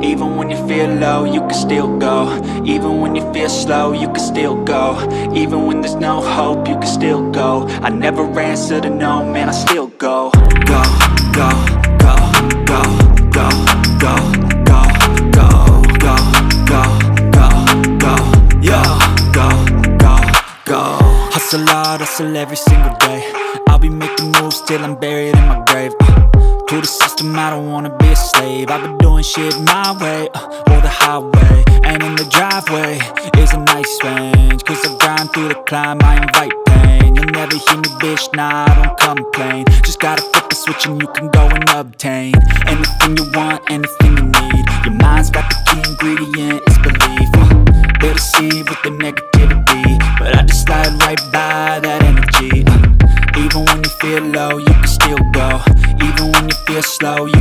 Even when you feel low, you can still go. Even when you feel slow, you can still go. Even when there's no hope, you can still go. I never answer to no, man, I still go. Go, go, go, go, go, go, go, go, go, go, go, go, yo, go, go, go. Hustle hard, hustle every single day. I'll be making moves till I'm buried in my grave. To the system, I don't wanna be a slave. I've been doing shit my way, or the highway. And in the driveway is a nice range, cause I grind through the climb, I invite pain. You'll never hear me, bitch, nah, I don't complain. Just gotta flip the switch and you can go and obtain anything you want, anything you need. Your mind's got the key ingredient, it's belief. They deceive with the negativity, but I just slide right by that energy. Even when you feel low, you can still go. Even when you feel slow, you